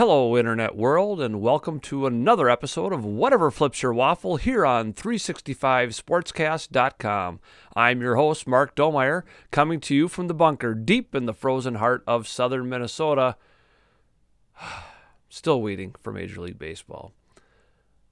Hello, Internet world, and welcome to another episode of Whatever Flips Your Waffle here on 365sportscast.com. I'm your host, Mark Domeyer, coming to you from the bunker deep in the frozen heart of southern Minnesota. Still waiting for Major League Baseball.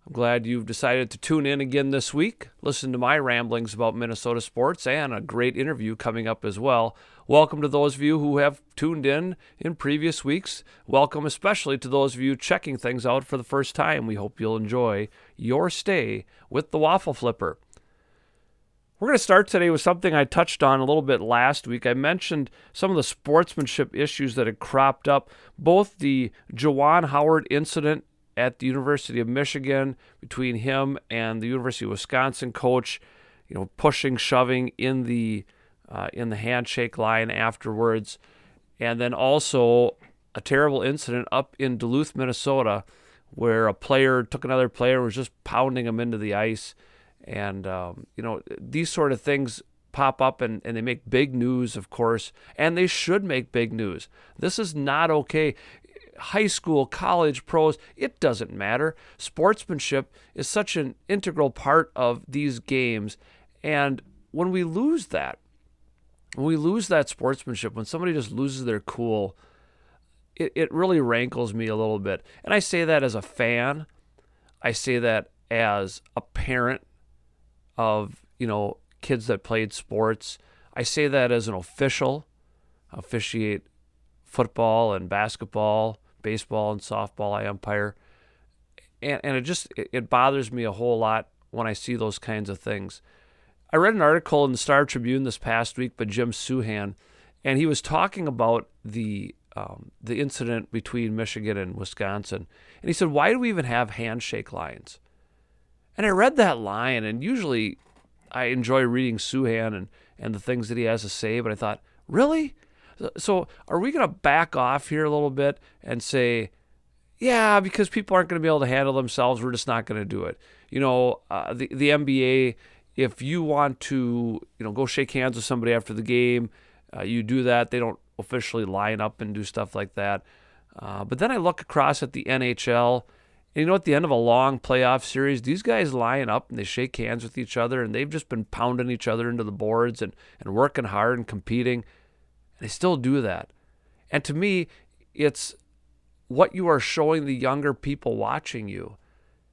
I'm glad you've decided to tune in again this week, listen to my ramblings about Minnesota sports, and a great interview coming up as well. Welcome to those of you who have tuned in previous weeks. Welcome especially to those of you checking things out for the first time. We hope you'll enjoy your stay with the Waffle Flipper. We're going to start today with something I touched on a little bit last week. I mentioned some of the sportsmanship issues that had cropped up, both the Juwan Howard incident at the University of Michigan between him and the University of Wisconsin coach, pushing, shoving in the handshake line afterwards, and then also a terrible incident up in Duluth, Minnesota, where a player took another player and was just pounding him into the ice. And these sort of things pop up and they make big news, of course, and they should make big news. This is not okay. High school, college, pros, it doesn't matter. Sportsmanship is such an integral part of these games. And when we lose that sportsmanship, when somebody just loses their cool, it really rankles me a little bit. And I say that as a fan. I say that as a parent of, kids that played sports. I say that as an official, officiate football and basketball, baseball and softball, I umpire. And it bothers me a whole lot when I see those kinds of things. I read an article in the Star Tribune this past week by Jim Souhan, and he was talking about the incident between Michigan and Wisconsin. And he said, why do we even have handshake lines? And I read that line, and usually I enjoy reading Souhan and the things that he has to say, but I thought, really? So are we going to back off here a little bit and say, yeah, because people aren't going to be able to handle themselves, we're just not going to do it? The NBA, if you want to, go shake hands with somebody after the game, you do that. They don't officially line up and do stuff like that. But then I look across at the NHL, and at the end of a long playoff series, these guys line up and they shake hands with each other, and they've just been pounding each other into the boards and working hard and competing. They still do that. And to me, it's what you are showing the younger people watching you.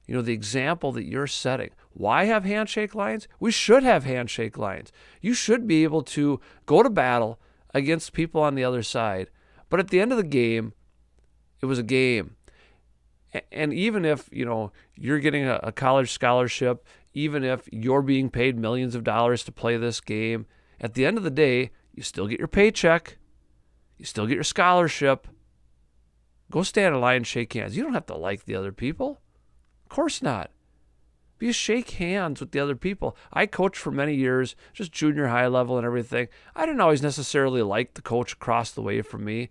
The example that you're setting. Why have handshake lines? We should have handshake lines. You should be able to go to battle against people on the other side. But at the end of the game, it was a game. And even if, you're getting a college scholarship, even if you're being paid millions of dollars to play this game, at the end of the day, you still get your paycheck. You still get your scholarship. Go stand in line and shake hands. You don't have to like the other people. Of course not. But you shake hands with the other people. I coached for many years, just junior high level and everything. I didn't always necessarily like the coach across the way from me.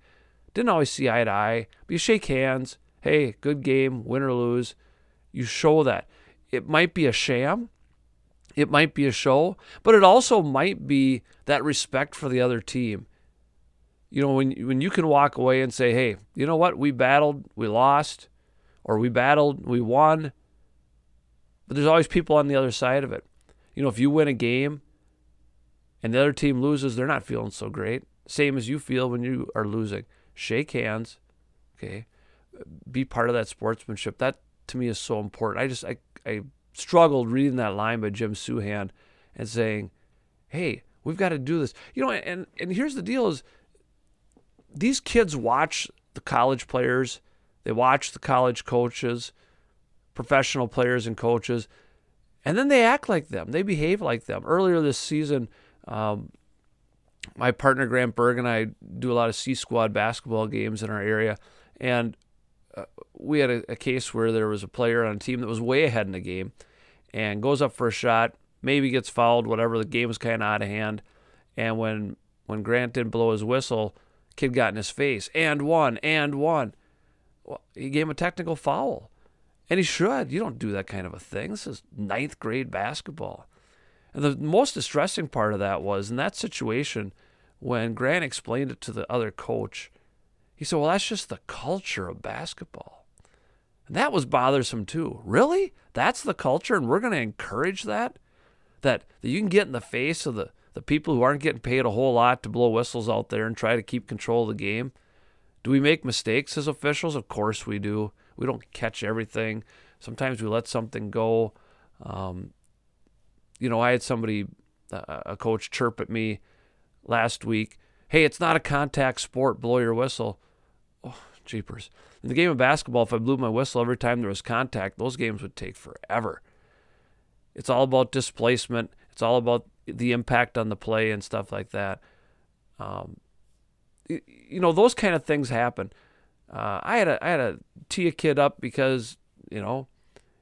Didn't always see eye to eye. But you shake hands. Hey, good game, win or lose. You show that. It might be a sham. It might be a show, but it also might be that respect for the other team. When you can walk away and say, hey, you know what? We battled, we lost, or we battled, we won. But there's always people on the other side of it. If you win a game and the other team loses, they're not feeling so great. Same as you feel when you are losing. Shake hands, okay? Be part of that sportsmanship. That, to me, is so important. I struggled reading that line by Jim Souhan and saying, hey, we've got to do this. And here's the deal is these kids watch the college players, they watch the college coaches, professional players and coaches, and then they act like them. They behave like them. Earlier this season, my partner Grant Berg and I do a lot of C-Squad basketball games in our area, and we had a case where there was a player on a team that was way ahead in the game and goes up for a shot, maybe gets fouled, whatever. The game was kind of out of hand. And when Grant didn't blow his whistle, kid got in his face. And one. Well, he gave him a technical foul. And he should. You don't do that kind of a thing. This is 9th grade basketball. And the most distressing part of that was, in that situation, when Grant explained it to the other coach, He said, well, that's just the culture of basketball. And that was bothersome too. Really? That's the culture, and we're going to encourage that? That you can get in the face of the people who aren't getting paid a whole lot to blow whistles out there and try to keep control of the game? Do we make mistakes as officials? Of course we do. We don't catch everything. Sometimes we let something go. I had somebody, a coach, chirp at me last week. Hey, it's not a contact sport. Blow your whistle. Oh, jeepers. In the game of basketball, if I blew my whistle every time there was contact, those games would take forever. It's all about displacement. It's all about the impact on the play and stuff like that. Those kind of things happen. I had to tee a kid up because,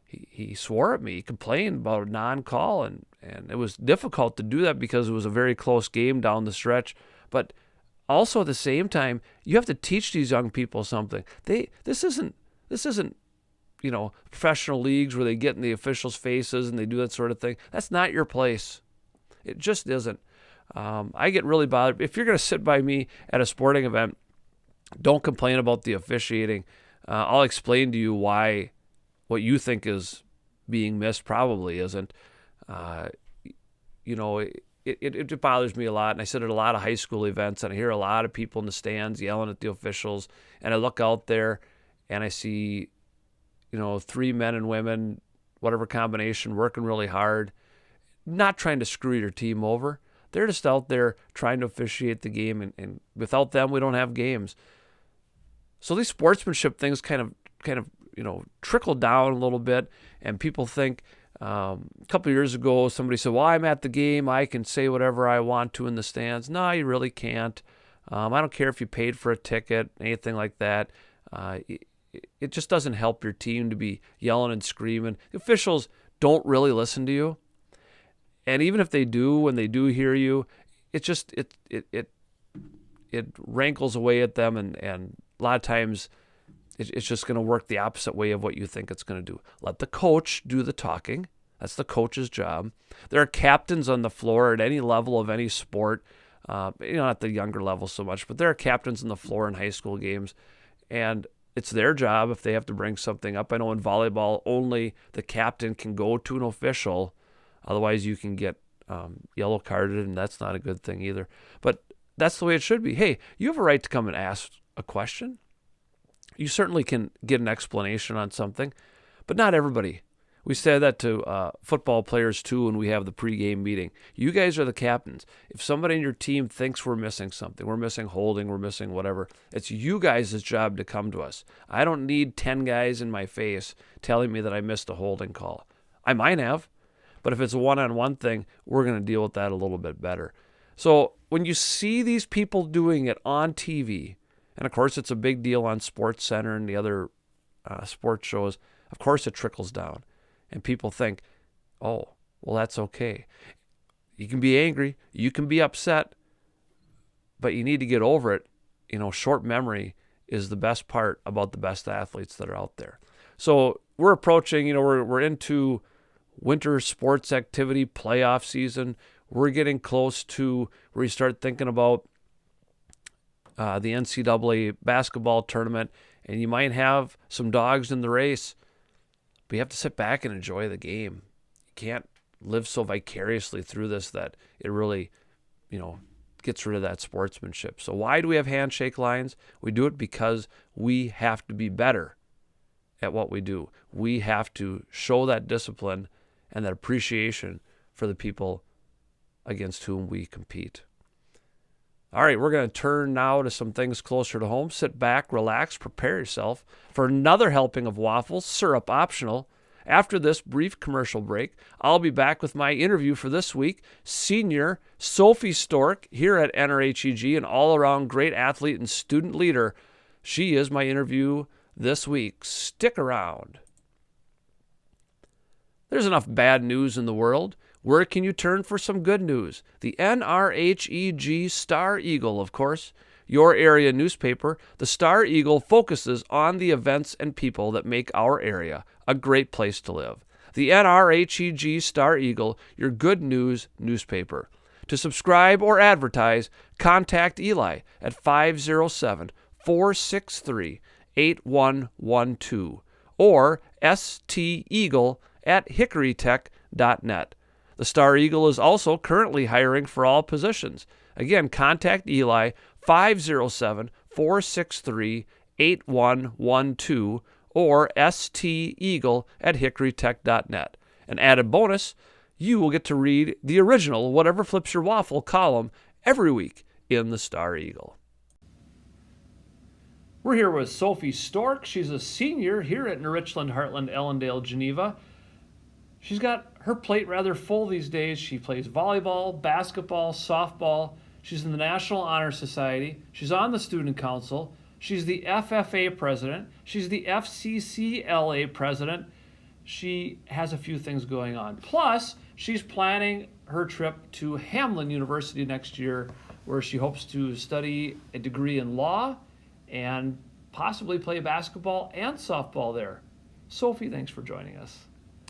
he swore at me. He complained about a non-call, and it was difficult to do that because it was a very close game down the stretch. But also at the same time, you have to teach these young people something. This isn't professional leagues where they get in the officials' faces and they do that sort of thing. That's not your place. It just isn't. I get really bothered. If you're going to sit by me at a sporting event, don't complain about the officiating. I'll explain to you why what you think is being missed probably isn't. It bothers me a lot. And I sit at a lot of high school events, and I hear a lot of people in the stands yelling at the officials. And I look out there, and I see, 3 men and women, whatever combination, working really hard, not trying to screw your team over. They're just out there trying to officiate the game, and without them, we don't have games. So these sportsmanship things kind of trickle down a little bit, and people think, a couple of years ago, somebody said, well, I'm at the game. I can say whatever I want to in the stands. No, you really can't. I don't care if you paid for a ticket, anything like that. It just doesn't help your team to be yelling and screaming. The officials don't really listen to you. And even if they do, when they do hear you, it rankles away at them, and a lot of times it's just going to work the opposite way of what you think it's going to do. Let the coach do the talking. That's the coach's job. There are captains on the floor at any level of any sport, not at the younger level so much, but there are captains on the floor in high school games, and it's their job if they have to bring something up. I know in volleyball, only the captain can go to an official. Otherwise, you can get yellow carded, and that's not a good thing either. But that's the way it should be. Hey, you have a right to come and ask a question. You certainly can get an explanation on something, but not everybody. We say that to football players too when we have the pregame meeting. You guys are the captains. If somebody in your team thinks we're missing something, we're missing holding, we're missing whatever, it's you guys' job to come to us. I don't need 10 guys in my face telling me that I missed a holding call. I might have. But if it's a one-on-one thing, we're going to deal with that a little bit better. So when you see these people doing it on TV, and of course it's a big deal on SportsCenter and the other sports shows, of course it trickles down. And people think, oh, well, that's okay. You can be angry, you can be upset, but you need to get over it. Short memory is the best part about the best athletes that are out there. So we're approaching, we're into winter sports activity, playoff season. We're getting close to where you start thinking about the NCAA basketball tournament, and you might have some dogs in the race, but you have to sit back and enjoy the game. You can't live so vicariously through this that it really, gets rid of that sportsmanship. So why do we have handshake lines? We do it because we have to be better at what we do. We have to show that discipline and that appreciation for the people against whom we compete. All right, we're going to turn now to some things closer to home. Sit back, relax, prepare yourself for another helping of waffles, syrup optional. After this brief commercial break, I'll be back with my interview for this week. Senior Sophie Stork here at NRHEG, an all-around great athlete and student leader. She is my interview this week. Stick around. There's enough bad news in the world. Where can you turn for some good news? The NRHEG Star Eagle, of course. Your area newspaper, the Star Eagle focuses on the events and people that make our area a great place to live. The NRHEG Star Eagle, your good news newspaper. To subscribe or advertise, contact Eli at 507 463-8112 or steagle@hickorytech.net. The Star Eagle is also currently hiring for all positions. Again, contact Eli 507-463-8112 or steagle@hickorytech.net. An added bonus, you will get to read the original Whatever Flips Your Waffle column every week in the Star Eagle. We're here with Sophie Stork. She's a senior here at Richland, Heartland, Ellendale, Geneva. She's got her plate rather full these days. She plays volleyball, basketball, softball. She's in the National Honor Society. She's on the Student Council. She's the FFA president. She's the FCCLA president. She has a few things going on. Plus, she's planning her trip to Hamline University next year, where she hopes to study a degree in law and possibly play basketball and softball there. Sophie, thanks for joining us.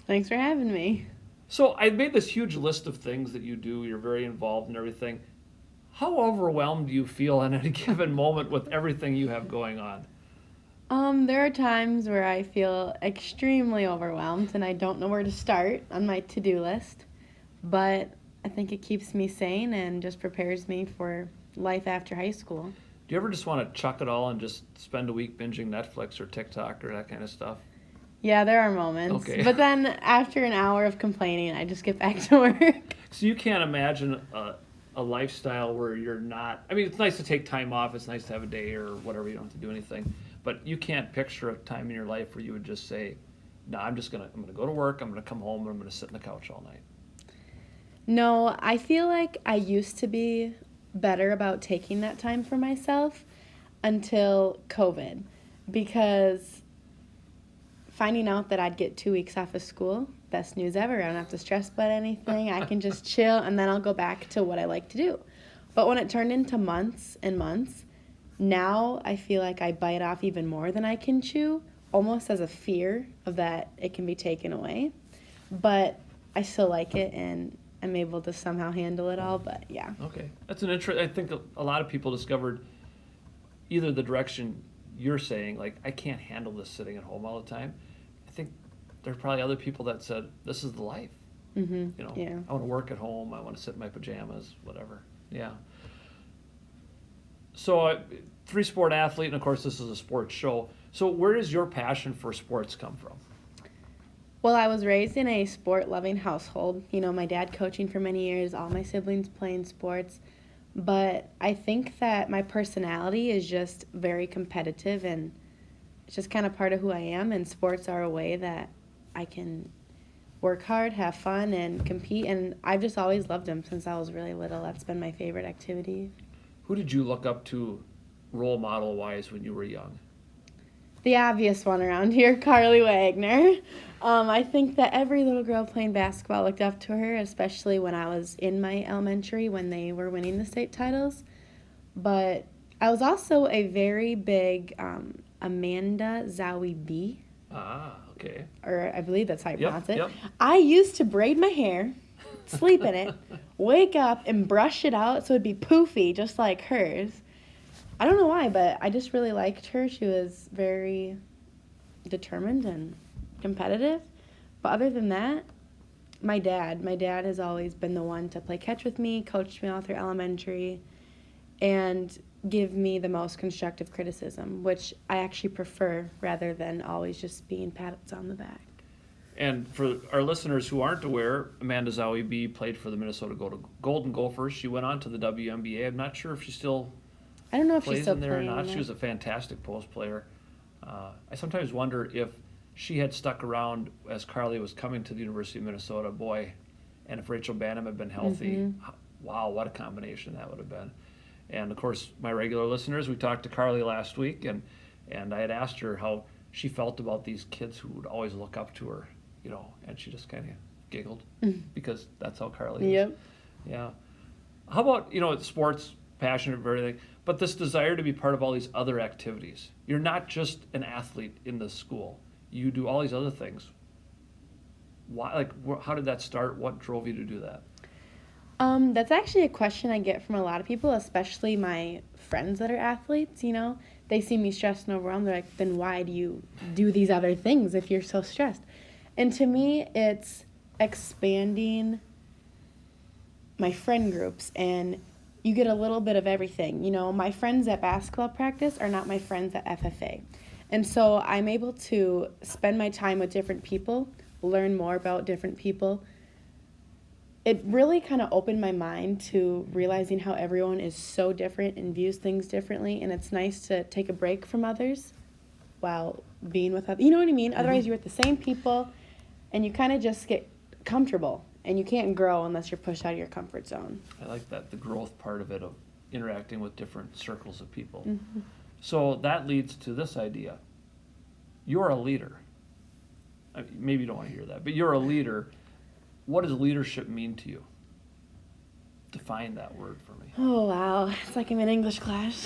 Thanks for having me. So I made this huge list of things that you do. You're very involved in everything. How overwhelmed do you feel in any given moment with everything you have going on? There are times where I feel extremely overwhelmed and I don't know where to start on my to-do list, but I think it keeps me sane and just prepares me for life after high school. Do you ever just want to chuck it all and just spend a week binging Netflix or TikTok or that kind of stuff? Yeah, there are moments. Okay. But then after an hour of complaining, I just get back to work. So you can't imagine a lifestyle where you're not, I mean, it's nice to take time off. It's nice to have a day or whatever. You don't have to do anything. But you can't picture a time in your life where you would just say, no, I'm going to go to work. I'm going to come home and I'm going to sit on the couch all night. No, I feel like I used to be better about taking that time for myself until COVID, because finding out that I'd get 2 weeks off of school, best news ever. I don't have to stress about anything. I can just chill, and then I'll go back to what I like to do. But when it turned into months and months, now I feel like I bite off even more than I can chew, almost as a fear of that it can be taken away. But I still like it, and I'm able to somehow handle it all, but yeah. Okay. That's an I think a lot of people discovered either the direction you're saying, like, I can't handle this sitting at home all the time. I think there are probably other people that said, this is the life. Mm-hmm. You know, yeah. I want to work at home. I want to sit in my pajamas, whatever. Yeah. So, three-sport athlete, and of course this is a sports show. So where does your passion for sports come from? Well, I was raised in a sport-loving household. You know, my dad coaching for many years, all my siblings playing sports. But I think that my personality is just very competitive, and it's just kind of part of who I am, and sports are a way that I can work hard, have fun, and compete, and I've just always loved them since I was really little. That's been my favorite activity. Who did you look up to role model-wise when you were young? The obvious one around here, Carly Wagner. I think that every little girl playing basketball looked up to her, especially when I was in my elementary when they were winning the state titles. But I was also a very big Amanda Zowie B. Ah, okay. Or I believe that's how you pronounce it. Yep. I used to braid my hair, sleep in it, wake up and brush it out so it'd be poofy just like hers. I don't know why, but I just really liked her. She was very determined and competitive. But other than that, my dad has always been the one to play catch with me, coached me all through elementary, and give me the most constructive criticism, which I actually prefer rather than always just being pats on the back. And for our listeners who aren't aware, Amanda Zowie B played for the Minnesota Golden Gophers. She went on to the WNBA. I'm not sure if she still I don't know if plays she's still in there or playing not. in She was a fantastic post player. I sometimes wonder if she had stuck around as Carly was coming to the University of Minnesota, boy, and if Rachel Banham had been healthy, Mm-hmm. wow, what a combination that would have been. And of course, my regular listeners, we talked to Carly last week, and I had asked her how she felt about these kids who would always look up to her, you know, and she just kind of giggled because that's how Carly is. Yep. Yeah. How about, you know, sports, passionate for everything, but this desire to be part of all these other activities. You're not just an athlete in the school. You do all these other things. Why? Like, how did that start? What drove you to do that? That's actually a question I get from a lot of people, especially my friends that are athletes, you know. they see me stressed and overwhelmed. They're like, then why do you do these other things if you're so stressed? And to me, it's expanding my friend groups, and you get a little bit of everything. You know, my friends at basketball practice are not my friends at FFA. And so I'm able to spend my time with different people, learn more about different people. It really kind of opened my mind to realizing how everyone is so different and views things differently, and it's nice to take a break from others while being with others. You know what I mean? Mm-hmm. Otherwise, you're with the same people, and you kind of just get comfortable, and you can't grow unless you're pushed out of your comfort zone. I like that, the growth part of it, of interacting with different circles of people. Mm-hmm. So that leads to this idea. You're a leader. I mean, maybe you don't want to hear that, but you're a leader. What does leadership mean to you? Define that word for me. Oh, wow. It's like I'm in English class.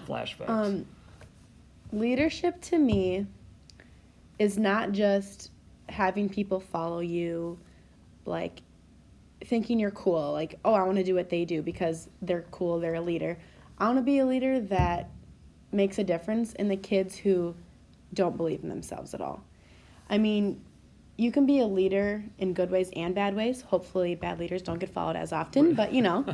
Flashbacks. Leadership to me is not just having people follow you, like thinking you're cool, like, oh, I want to do what they do because they're cool, they're a leader. I want to be a leader that makes a difference in the kids who don't believe in themselves at all. I mean, you can be a leader in good ways and bad ways. Hopefully bad leaders don't get followed as often, but you know.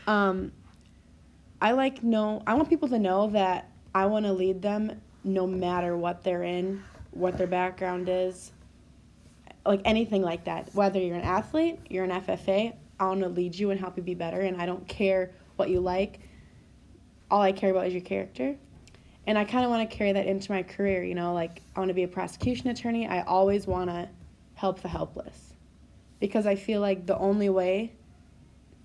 I want people to know that I want to lead them no matter what they're in, what their background is, like anything like that. Whether you're an athlete, you're an FFA, I want to lead you and help you be better, and I don't care what you like. All I care about is your character. And I kind of want to carry that into my career, you know, like I want to be a prosecution attorney. I always want to help the helpless, because I feel like the only way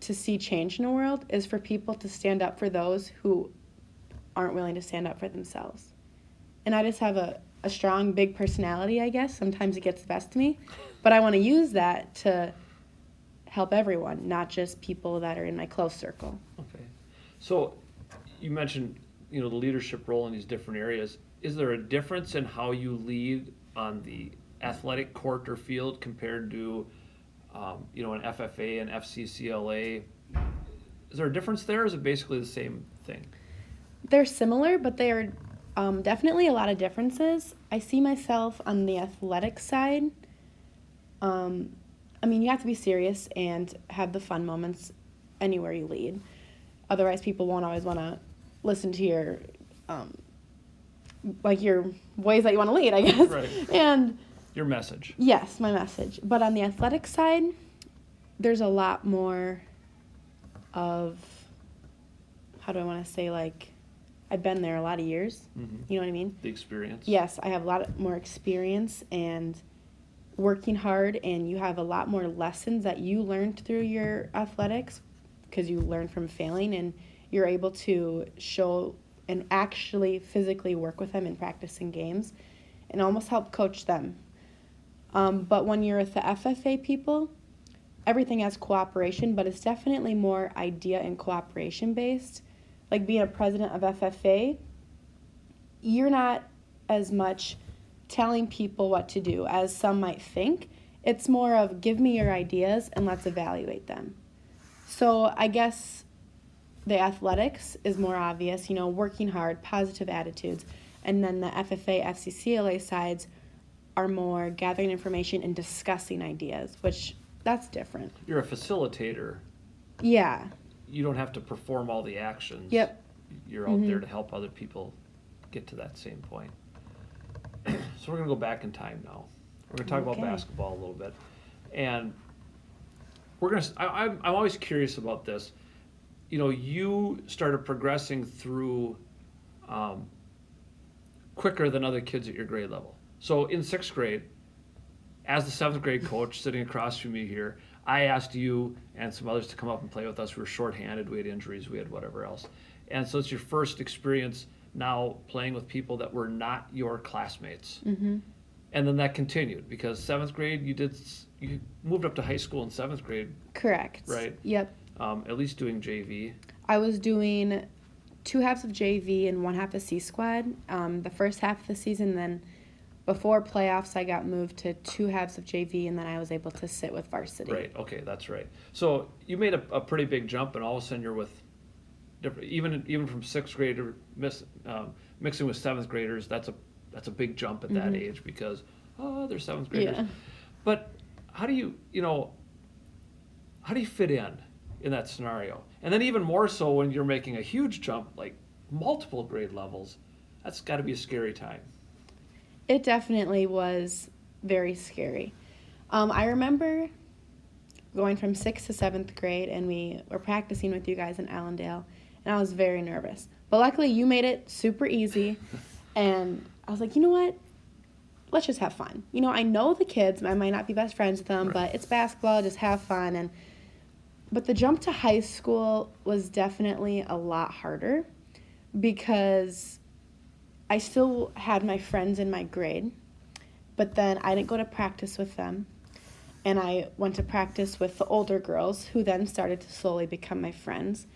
to see change in the world is for people to stand up for those who aren't willing to stand up for themselves. And I just have a strong, big personality, I guess. Sometimes it gets the best of me, but I want to use that to help everyone, not just people that are in my close circle. Okay. So you mentioned, you know, the leadership role in these different areas. Is there a difference in how you lead on the athletic court or field compared to, you know, an FFA and FCCLA? Is there a difference there, or is it basically the same thing? They're similar, but they are definitely a lot of differences. I see myself on the athletic side. I mean, you have to be serious and have the fun moments anywhere you lead. Otherwise, people won't always want to listen to your, like your ways that you want to lead, I guess. Right. And your message. Yes, my message. But on the athletic side, there's a lot more of, how do I want to say, like, I've been there a lot of years. Mm-hmm. You know what I mean? The experience. Yes, I have a lot more experience and working hard, and you have a lot more lessons that you learned through your athletics because you learned from failing, and you're able to show and actually physically work with them in practicing games and almost help coach them. But when you're with the FFA people, everything has cooperation, but it's definitely more idea and cooperation based. Like being a president of FFA, you're not as much telling people what to do as some might think. It's more of give me your ideas and let's evaluate them. So I guess the athletics is more obvious, you know, working hard, positive attitudes. And then the FFA, FCCLA sides are more gathering information and discussing ideas, which that's different. You're a facilitator. Yeah. You don't have to perform all the actions. Yep. You're out there to help other people get to that same point. So we're going to go back in time now. We're going to talk about basketball a little bit. And we're going to, I'm always curious about this. You know, you started progressing through quicker than other kids at your grade level. So in 6th grade, as the 7th grade coach sitting across from me here, I asked you and some others to come up and play with us. We were shorthanded, we had injuries, we had whatever else. And so it's your first experience now playing with people that were not your classmates. Mm-hmm. And then that continued because 7th grade, you moved up to high school in 7th grade. Correct. Right? Yep. At least doing JV. I was doing 2 halves of JV and 1 half of C squad. The first half of the season, then before playoffs, I got moved to 2 halves of JV, and then I was able to sit with varsity. Right. Okay, that's right. So you made a pretty big jump, and all of a sudden you're with different. Even from sixth grade mixing with seventh graders, that's a big jump at that age because they're seventh graders. Yeah. But how do you fit in that scenario? And then even more so when you're making a huge jump, like multiple grade levels, that's got to be a scary time. It definitely was very scary. I remember going from 6th to 7th grade, and we were practicing with you guys in Allendale, and I was very nervous. But luckily, you made it super easy, and I was like, you know what? Let's just have fun. I know the kids. I might not be best friends with them, but it's basketball. Just have fun. But the jump to high school was definitely a lot harder because I still had my friends in my grade, but then I didn't go to practice with them. And I went to practice with the older girls who then started to slowly become my friends.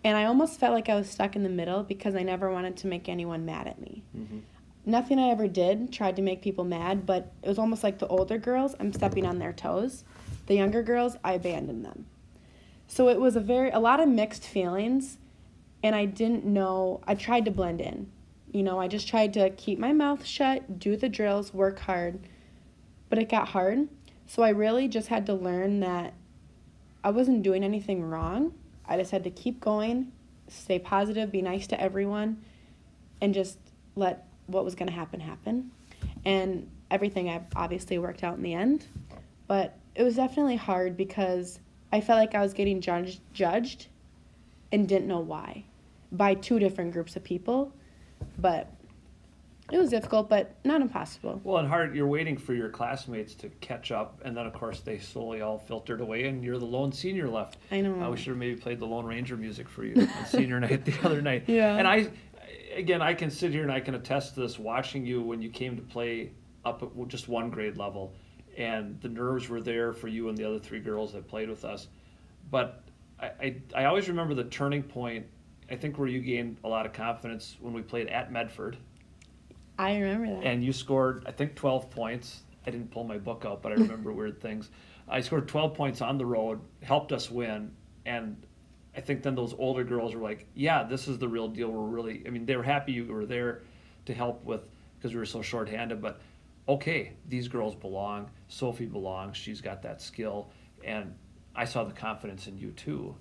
And I almost felt like I was stuck in the middle because I never wanted to make anyone mad at me. Mm-hmm. Nothing I ever did tried to make people mad, but it was almost like the older girls, I'm stepping on their toes. The younger girls, I abandoned them. So it was a lot of mixed feelings, and I didn't know, I tried to blend in. I just tried to keep my mouth shut, do the drills, work hard, but it got hard. So I really just had to learn that I wasn't doing anything wrong. I just had to keep going, stay positive, be nice to everyone, and just let what was going to happen. And everything obviously worked out in the end. But it was definitely hard because I felt like I was getting judged and didn't know why by two different groups of people. But it was difficult, but not impossible. Well, and hard, you're waiting for your classmates to catch up, and then, of course, they slowly all filtered away, and you're the lone senior left. I know. We should have maybe played the Lone Ranger music for you on senior night the other night. Yeah. And I can sit here and I can attest to this, watching you when you came to play up at just one grade level, and the nerves were there for you and the other three girls that played with us. But I always remember the turning point, I think, where you gained a lot of confidence when we played at Medford. I remember that. And you scored, I think, 12 points. I didn't pull my book out, but I remember weird things. I scored 12 points on the road, helped us win, and I think then those older girls were like, yeah, this is the real deal. They were happy you were there to help with, because we were so shorthanded, but okay, these girls belong. Sophie belongs. She's got that skill. And I saw the confidence in you too.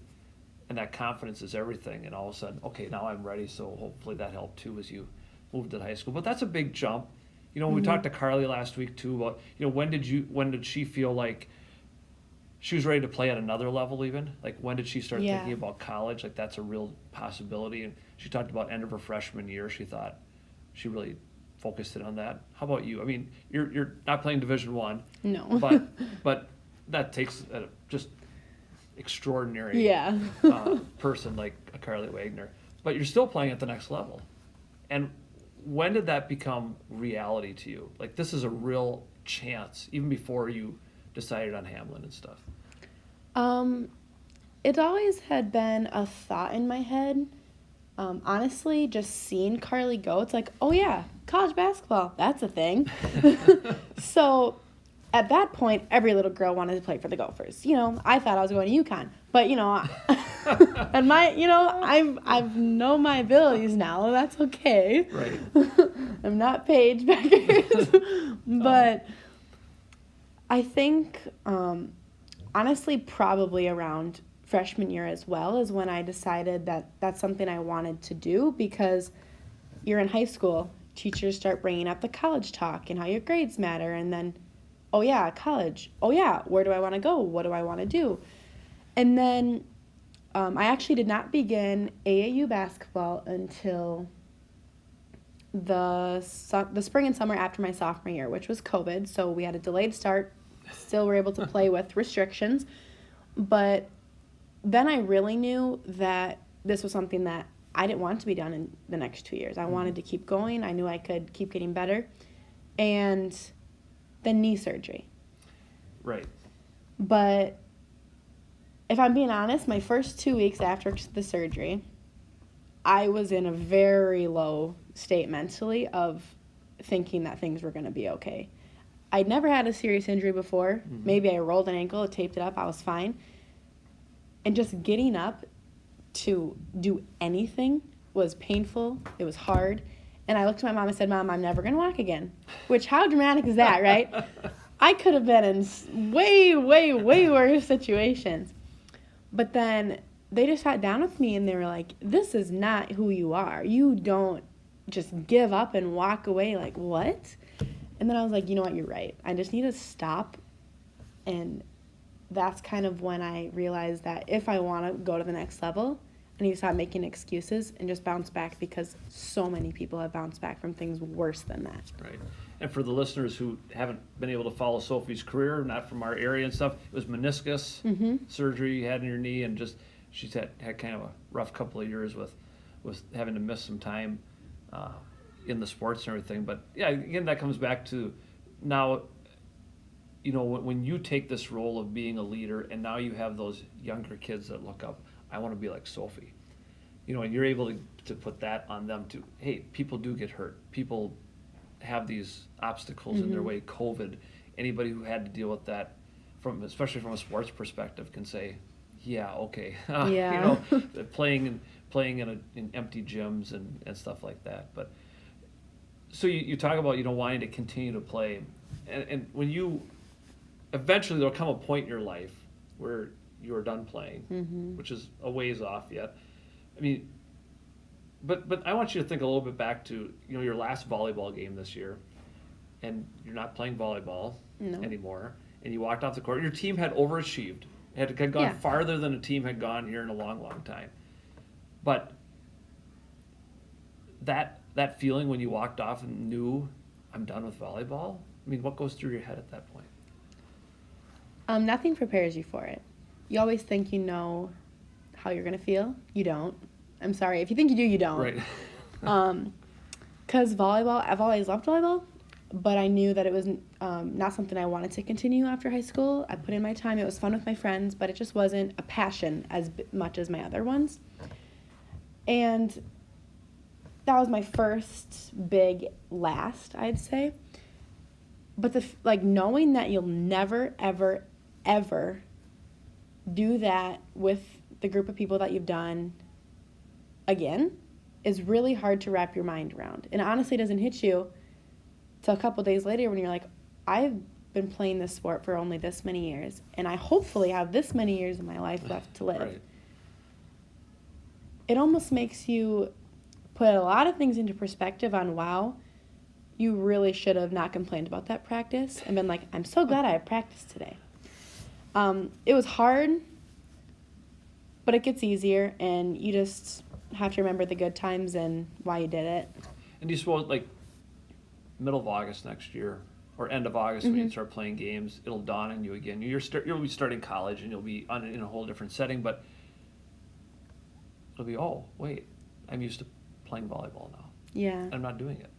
And that confidence is everything. And all of a sudden, okay, now I'm ready. So hopefully that helped too as you moved to high school. But that's a big jump. When we talked to Carly last week too about, when did she feel like she was ready to play at another level even? Like, when did she start thinking about college? Like, that's a real possibility. And she talked about end of her freshman year. She thought she really focused in on that. How about you? I mean, you're not playing Division I. No. but that takes a just extraordinary person like a Carly Wagner. But you're still playing at the next level. And when did that become reality to you? Like, this is a real chance, even before you decided on Hamlin and stuff. It always had been a thought in my head. Honestly, just seeing Carly go, it's like, oh yeah, college basketball, that's a thing. So at that point, every little girl wanted to play for the Gophers. I thought I was going to UConn, but and I've known my abilities now. That's okay. Right. I'm not Paige Beckers, but I think honestly, probably around freshman year as well is when I decided that that's something I wanted to do, because you're in high school, teachers start bringing up the college talk and how your grades matter, and then, oh yeah, college, oh yeah, where do I want to go, what do I want to do? And then I actually did not begin AAU basketball until the spring and summer after my sophomore year, which was COVID, so we had a delayed start, still were able to play with restrictions, but then I really knew that this was something that I didn't want to be done in the next 2 years. I wanted to keep going. I knew I could keep getting better. And then knee surgery. Right. But if I'm being honest, my first 2 weeks after the surgery, I was in a very low state mentally of thinking that things were going to be okay. I'd never had a serious injury before. Maybe I rolled an ankle, taped it up, I was fine. And just getting up to do anything was painful. It was hard. And I looked at my mom and said, Mom, I'm never going to walk again. Which, how dramatic is that, right? I could have been in way, way, way worse situations. But then they just sat down with me and they were like, this is not who you are. You don't just give up and walk away. Like, what? And then I was like, you know what, you're right. I just need to stop. And that's kind of when I realized that if I want to go to the next level, I need to stop making excuses and just bounce back, because so many people have bounced back from things worse than that. Right. And for the listeners who haven't been able to follow Sophie's career, not from our area and stuff, it was meniscus surgery you had in your knee, and just she's had kind of a rough couple of years with having to miss some time in the sports and everything. But yeah, again, that comes back to now, you know, when you take this role of being a leader, and now you have those younger kids that look up, I want to be like Sophie. You know, and you're able to put that on them too. Hey, people do get hurt. People have these obstacles in their way. COVID, anybody who had to deal with that, especially from a sports perspective, can say, yeah, okay. Yeah. You know, playing in empty gyms and stuff like that. But so you talk about, you know, wanting to continue to play, and when you eventually, there'll come a point in your life where you are done playing, which is a ways off yet. I mean, but I want you to think a little bit back to, you know, your last volleyball game this year, and you're not playing volleyball anymore, and you walked off the court. Your team had overachieved, had gone farther than a team had gone here in a long, long time. But that feeling when you walked off and knew, I'm done with volleyball, I mean, what goes through your head at that point? Nothing prepares you for it. You always think you know how you're going to feel. You don't. I'm sorry. If you think you do, you don't. Right. Because volleyball, I've always loved volleyball, but I knew that it was not something I wanted to continue after high school. I put in my time. It was fun with my friends, but it just wasn't a passion as much as my other ones. And that was my first big last, I'd say. But knowing that you'll never, ever, ever do that with the group of people that you've done again is really hard to wrap your mind around. And it honestly doesn't hit you till a couple days later when you're like, I've been playing this sport for only this many years, and I hopefully have this many years of my life left to live. Right. It almost makes you put a lot of things into perspective on, wow, you really should have not complained about that practice and been like, I'm so glad I practiced today. It was hard, but it gets easier, and you just have to remember the good times and why you did it. And do you suppose, like, middle of August next year, or end of August when you start playing games, it'll dawn on you again. You'll be starting college, and you'll be in a whole different setting, but it'll be, oh, wait, I'm used to playing volleyball now. Yeah. I'm not doing it.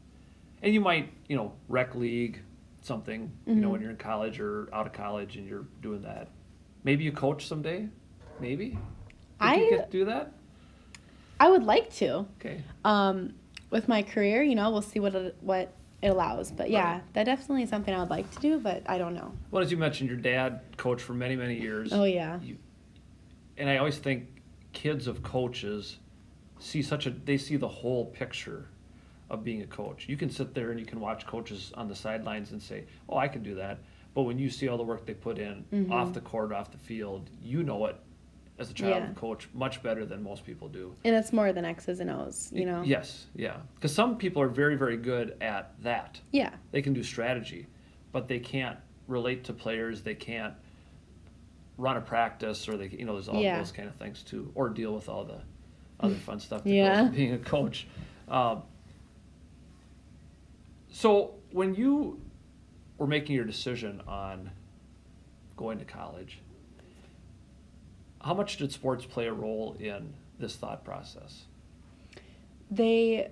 And you might, you know, rec league, something, you know, when you're in college or out of college and you're doing that. Maybe you coach someday? Maybe? Think you could do that? I would like to. Okay. With my career, you know, we'll see what it allows. But yeah, Right. that definitely is something I would like to do, but I don't know. Well, as you mentioned, your dad coached for many, many years. Oh, yeah. And I always think kids of coaches see they see the whole picture of being a coach. You can sit there and you can watch coaches on the sidelines and say, oh, I can do that. But when you see all the work they put in off the court, off the field, you know it as a child of a coach much better than most people do. And it's more than X's and O's, you know? Yes, yeah. Because some people are very, very good at that. Yeah. They can do strategy, but they can't relate to players. They can't run a practice, or there's all those kind of things too, or deal with all the other fun stuff that goes with being a coach. So when you were making your decision on going to college, how much did sports play a role in this thought process? They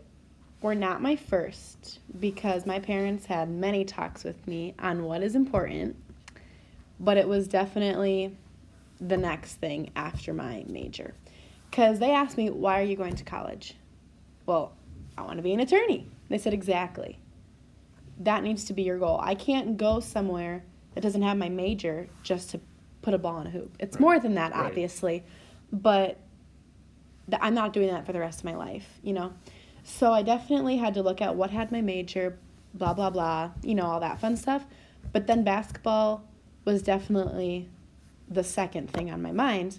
were not my first, because my parents had many talks with me on what is important, but it was definitely the next thing after my major. Because they asked me, why are you going to college? Well, I want to be an attorney. They said, exactly. That needs to be your goal. I can't go somewhere that doesn't have my major just to put a ball in a hoop. It's more than that, obviously. But I'm not doing that for the rest of my life, you know? So I definitely had to look at what had my major, blah, blah, blah, you know, all that fun stuff. But then basketball was definitely the second thing on my mind.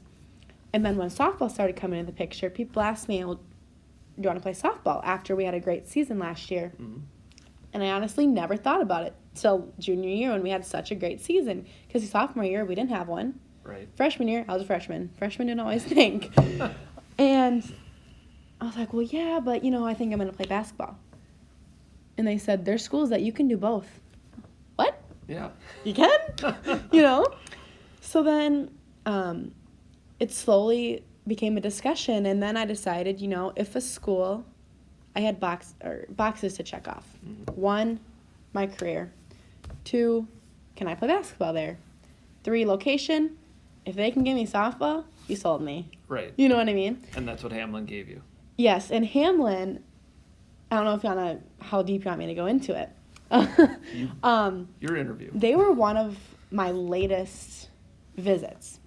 And then when softball started coming into the picture, people asked me, well, do you want to play softball after we had a great season last year? Mm-hmm. And I honestly never thought about it till junior year when we had such a great season. Because sophomore year, we didn't have one. Right. Freshman year, I was a freshman. Freshmen didn't always think. And I was like, well, yeah, but, you know, I think I'm going to play basketball. And they said, there's schools that you can do both. What? Yeah. You can? You know? So then it slowly became a discussion, and then I decided, you know, if a school, I had boxes to check off. Mm-hmm. 1, my career. 2, can I play basketball there? 3, location. If they can give me softball, you sold me. Right. You know what I mean? And that's what Hamlin gave you. Yes, and Hamlin, I don't know if you want to, how deep you want me to go into it. Your interview. They were one of my latest visits.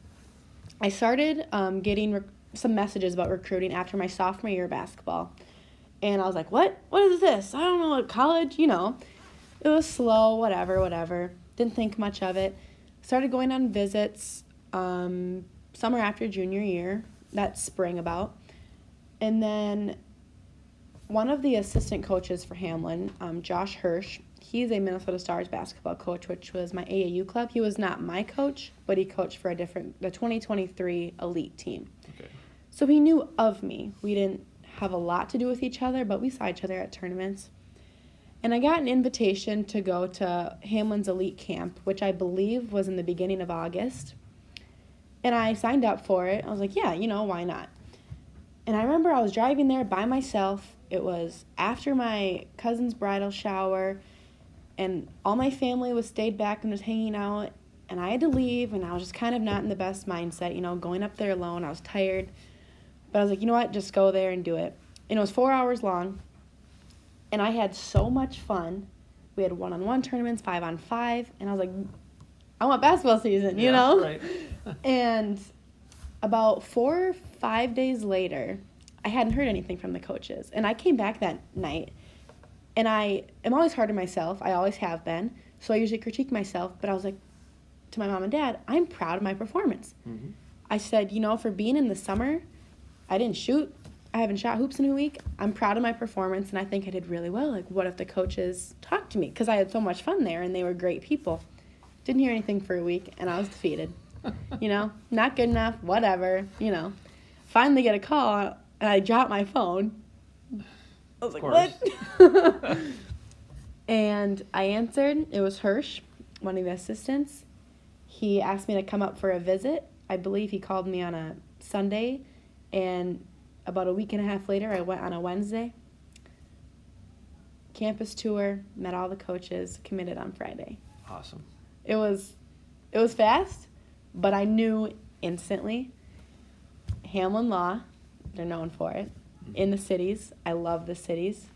I started getting some messages about recruiting after my sophomore year of basketball. And I was like, what? What is this? I don't know what college, you know. It was slow, whatever. Didn't think much of it. Started going on visits summer after junior year, that spring about. And then one of the assistant coaches for Hamlin, Josh Hirsch, he's a Minnesota Stars basketball coach, which was my AAU club. He was not my coach, but he coached for the 2023 elite team. Okay. So he knew of me. We didn't have a lot to do with each other, but we saw each other at tournaments. And I got an invitation to go to Hamlin's elite camp, which I believe was in the beginning of August. And I signed up for it. I was like, yeah, you know, why not? And I remember I was driving there by myself. It was after my cousin's bridal shower, and all my family was stayed back and was hanging out, and I had to leave, and I was just kind of not in the best mindset, you know, going up there alone. I was tired, but I was like, you know what, just go there and do it. And it was 4 hours long, and I had so much fun. We had 1-on-1 tournaments, 5-on-5, and I was like, I want basketball season, you know? Right. And about 4 or 5 days later, I hadn't heard anything from the coaches. And I came back that night, and I am always hard on myself. I always have been. So I usually critique myself. But I was like, to my mom and dad, I'm proud of my performance. Mm-hmm. I said, you know, for being in the summer, I didn't shoot. I haven't shot hoops in a week. I'm proud of my performance, and I think I did really well. Like, what if the coaches talked to me? Because I had so much fun there, and they were great people. Didn't hear anything for a week, and I was defeated. You know, not good enough, whatever, you know. Finally get a call, and I dropped my phone. I was like, what? And I answered. It was Hirsch, one of the assistants. He asked me to come up for a visit. I believe he called me on a Sunday, and about a week and a half later, I went on a Wednesday. Campus tour, met all the coaches, committed on Friday. Awesome. It was fast, but I knew instantly. Hamlin Law, they're known for it. Mm-hmm. In the cities, I love the cities.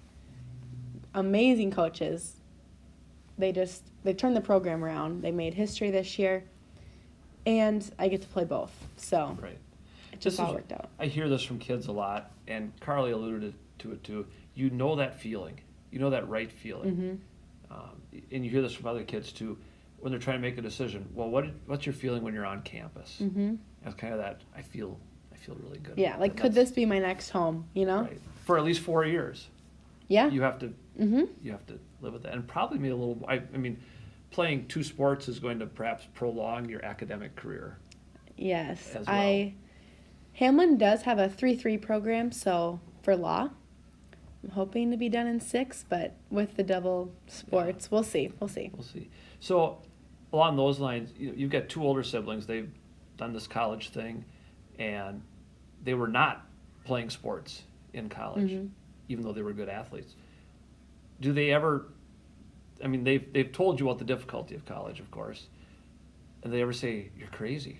Amazing coaches. They turned the program around. They made history this year, and I get to play both. So right. It just all worked out. I hear this from kids a lot, and Carly alluded to it too. You know that feeling. You know that right feeling. Mm-hmm. And you hear this from other kids too. When they're trying to make a decision, well, what's your feeling when you're on campus? Mm-hmm. It's kind of that, I feel really good. Yeah, like, could this be my next home, you know? Right. For at least 4 years. Yeah. You have to live with that. And probably maybe a little, I mean, playing 2 sports is going to perhaps prolong your academic career. Yes. As well. Hamlin does have a 3-3 program, so for law. I'm hoping to be done in 6, but with the double sports, We'll see. So along those lines, you've got 2 older siblings. They've done this college thing, and they were not playing sports in college, mm-hmm. even though they were good athletes. Do they ever, I mean, they've told you about the difficulty of college, of course, and they ever say, you're crazy?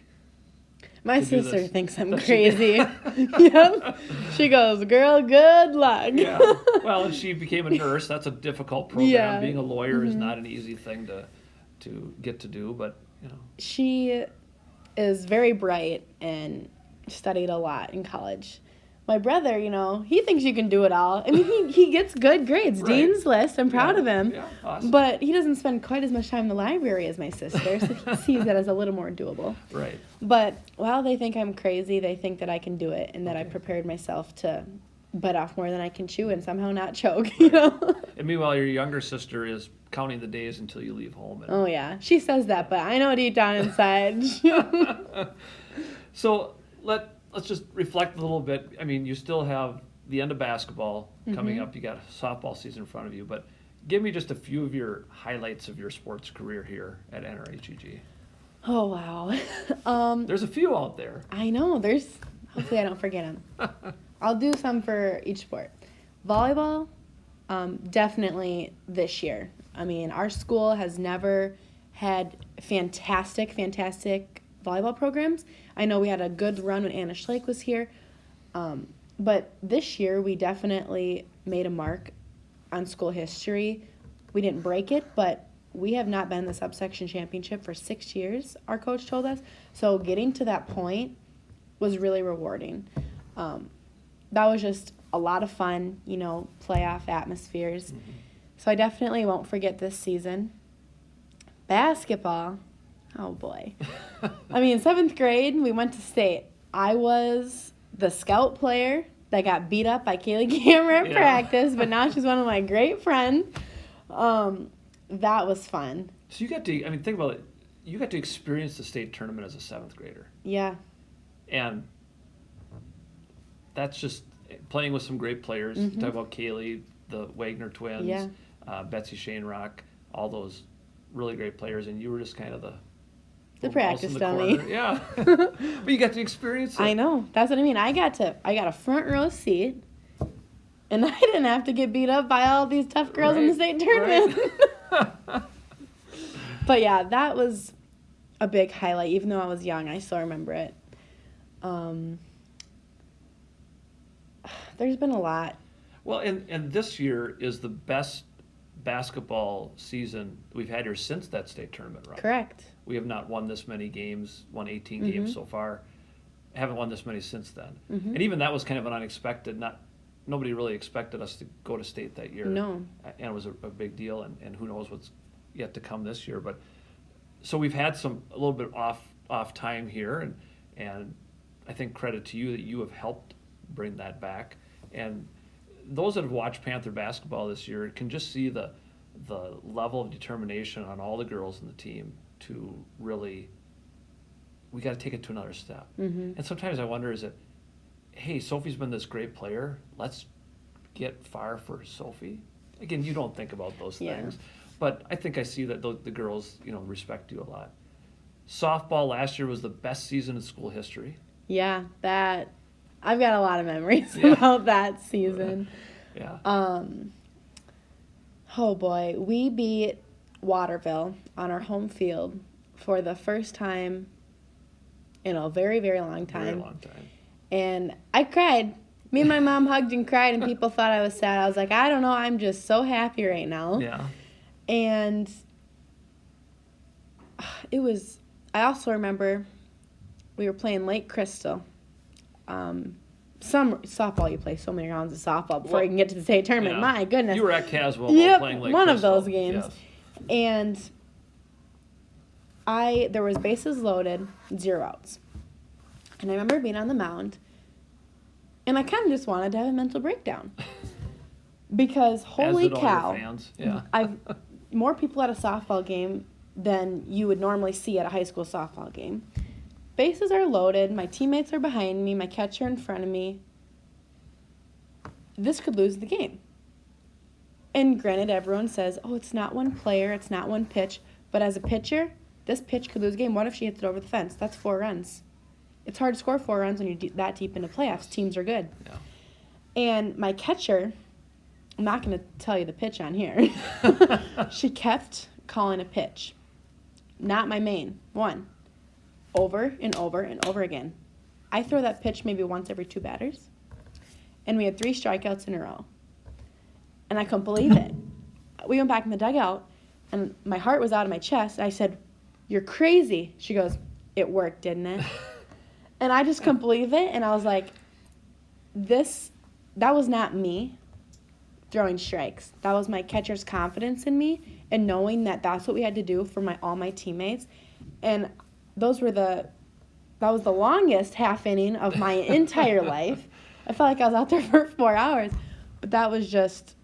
My sister thinks I'm crazy. Yep. She goes, girl, good luck. Yeah. Well, and she became a nurse. That's a difficult program. Yeah. Being a lawyer mm-hmm. is not an easy thing to get to do, but, you know. She is very bright and studied a lot in college. my brother, he thinks you can do it all. I mean, he gets good grades. Right. Dean's List. I'm proud of him. Yeah, awesome. But he doesn't spend quite as much time in the library as my sister, so he sees that as a little more doable. Right. But while they think I'm crazy, they think that I can do it and that I Okay. prepared myself to bite off more than I can chew and somehow not choke, And meanwhile, your younger sister is counting the days until you leave home. And Oh, yeah. She says that, but I know deep down inside. So let's just reflect a little bit. I mean, you still have the end of basketball coming up. You got a softball season in front of you, but give me just a few of your highlights of your sports career here at NRHEG. Oh, wow. There's a few out there. I know. Hopefully I don't forget them. I'll do some for each sport. Volleyball, definitely this year. I mean, our school has never had fantastic volleyball programs. I know we had a good run when Anna Schleich was here. But this year we definitely made a mark on school history. We didn't break it, but we have not been in the subsection championship for 6 years, our coach told us. So getting to that point was really rewarding. That was just a lot of fun, playoff atmospheres. Mm-hmm. So I definitely won't forget this season. Basketball, oh boy. I mean, 7th grade, we went to state. I was the scout player that got beat up by Kaylee Cameron at practice, but now she's one of my great friends. That was fun. So you got to, think about it. You got to experience the state tournament as a 7th grader. Yeah. And that's just playing with some great players. Mm-hmm. You talk about Kaylee, the Wagner twins, Yeah. Betsy Shanerock, all those really great players, and you were just kind of the practice dummy. dummy. Yeah. But you got to experience it. I know. That's what I mean. I got a front row seat, and I didn't have to get beat up by all these tough girls in the state tournament. Right. But yeah, that was a big highlight. Even though I was young, I still remember it. There's been a lot. Well, and this year is the best basketball season we've had here since that state tournament run. Correct. We have not won this many games, won 18 Mm-hmm. games so far. Haven't won this many since then. Mm-hmm. And even that was kind of an unexpected, nobody really expected us to go to state that year. No. And it was a big deal, and who knows what's yet to come this year. But so we've had a little bit off time here, and I think credit to you that you have helped bring that back. And those that have watched Panther basketball this year can just see the level of determination on all the girls in the team to really, we got to take it to another step. Mm-hmm. And sometimes I wonder, is it, hey, Sophie's been this great player, let's get far for Sophie? Again, you don't think about those things, but I think I see that the girls, respect you a lot. Softball last year was the best season in school history. Yeah, I've got a lot of memories about that season. Yeah. Oh boy, we beat Waterville on our home field for the first time in a very, very long time. Very long time. And I cried. Me and my mom hugged and cried, and people thought I was sad. I was like, I don't know, I'm just so happy right now. Yeah. And I also remember we were playing Lake Crystal. Some softball, you play so many rounds of softball before you can get to the state tournament. Yeah. My goodness. You were at Caswell playing Lake one Crystal. of those games. Yes. And there was bases loaded, 0 outs. And I remember being on the mound, and I kind of just wanted to have a mental breakdown. Because holy As did all your cow, fans. Yeah. I've more people at a softball game than you would normally see at a high school softball game. Bases are loaded, my teammates are behind me, my catcher in front of me. This could lose the game. And granted, everyone says, oh, it's not one player, it's not one pitch. But as a pitcher, this pitch could lose the game. What if she hits it over the fence? That's 4 runs. It's hard to score 4 runs when you're that deep into playoffs. Teams are good. Yeah. And my catcher, I'm not going to tell you the pitch on here. She kept calling a pitch. Not my main. One. Over and over and over again. I throw that pitch maybe once every 2 batters. And we had 3 strikeouts in a row. And I couldn't believe it. We went back in the dugout, and my heart was out of my chest. I said, "You're crazy." She goes, "It worked, didn't it?" And I just couldn't believe it. And I was like, that was not me throwing strikes. That was my catcher's confidence in me and knowing that that's what we had to do for all my teammates. And that was the longest half inning of my entire life. I felt like I was out there for 4 hours. But that was just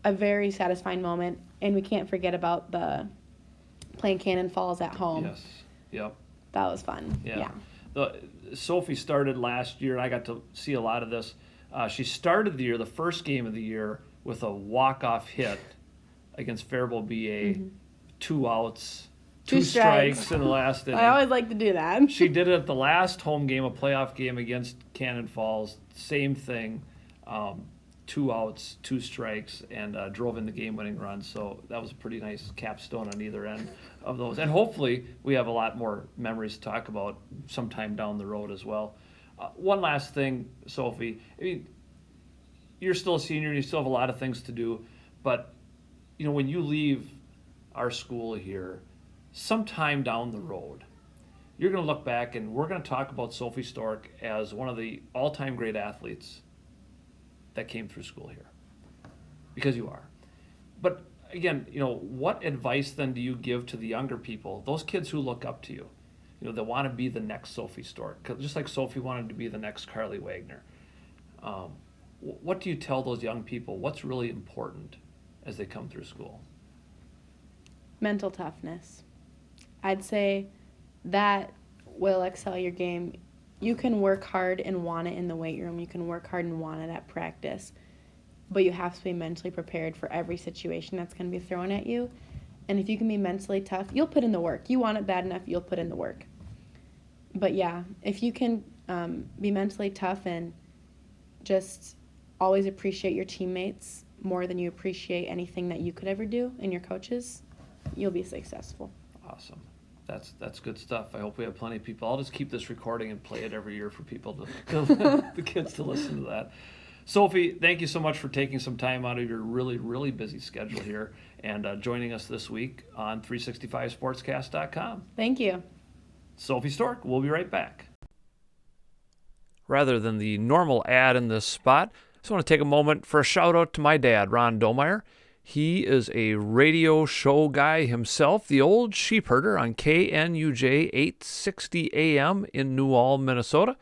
a very satisfying moment. And we can't forget about playing Cannon Falls at home. Yes. Yep. That was fun. Yeah. Sophie started last year, and I got to see a lot of this. She started the year, the first game of the year, with a walk-off hit against Faribault BA, 2 outs, 2 strikes in the last inning. I always like to do that. She did it at the last home game, a playoff game against Cannon Falls. Same thing, 2 outs, 2 strikes, and drove in the game-winning run. So that was a pretty nice capstone on either end of those. And hopefully we have a lot more memories to talk about sometime down the road as well. One last thing, Sophie. I mean, you're still a senior and you still have a lot of things to do, but when you leave our school here, sometime down the road, you're going to look back and we're going to talk about Sophie Stork as one of the all-time great athletes that came through school here, because you are. But again, what advice then do you give to the younger people, those kids who look up to you, that want to be the next Sophie Stork, just like Sophie wanted to be the next Carly Wagner? What do you tell those young people? What's really important as they come through school? Mental toughness. I'd say that will excel your game. You can work hard and want it in the weight room. You can work hard and want it at practice. But you have to be mentally prepared for every situation that's going to be thrown at you. And if you can be mentally tough, you'll put in the work. You want it bad enough, you'll put in the work. But yeah, if you can be mentally tough and just always appreciate your teammates more than you appreciate anything that you could ever do and your coaches, you'll be successful. Awesome. That's good stuff. I hope we have plenty of people. I'll just keep this recording and play it every year for people the kids to listen to that. Sophie, thank you so much for taking some time out of your really, really busy schedule here and joining us this week on 365sportscast.com. Thank you. Sophie Stork, we'll be right back. Rather than the normal ad in this spot, I just want to take a moment for a shout out to my dad, Ron Domeyer. He is a radio show guy himself, the old sheep herder on KNUJ 860 AM in New Ulm, Minnesota.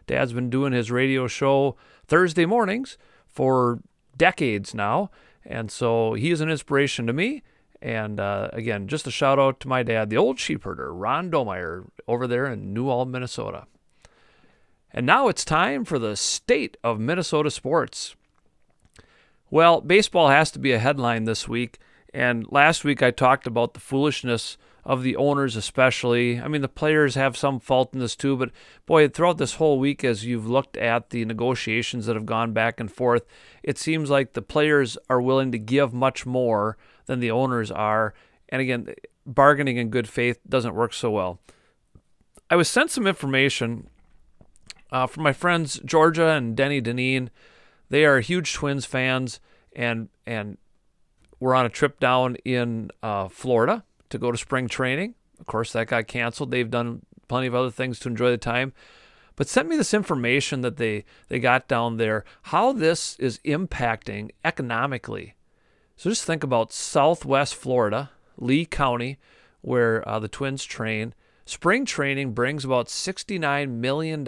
Dad's been doing his radio show Thursday mornings for decades now, and so he is an inspiration to me. And again, just a shout out to my dad, the old sheep herder, Ron Domeyer, over there in New Ulm, Minnesota. And now it's time for the state of Minnesota sports. Well, baseball has to be a headline this week, and last week I talked about the foolishness of the owners especially. I mean, the players have some fault in this too, but boy, throughout this whole week as you've looked at the negotiations that have gone back and forth, it seems like the players are willing to give much more than the owners are. And again, bargaining in good faith doesn't work so well. I was sent some information from my friends Georgia and Denny Deneen. They are huge Twins fans, and we're on a trip down in Florida to go to spring training. Of course, that got canceled. They've done plenty of other things to enjoy the time, but sent me this information that they got down there, how this is impacting economically. So just think about Southwest Florida, Lee County, where the Twins train. Spring training brings about $69 million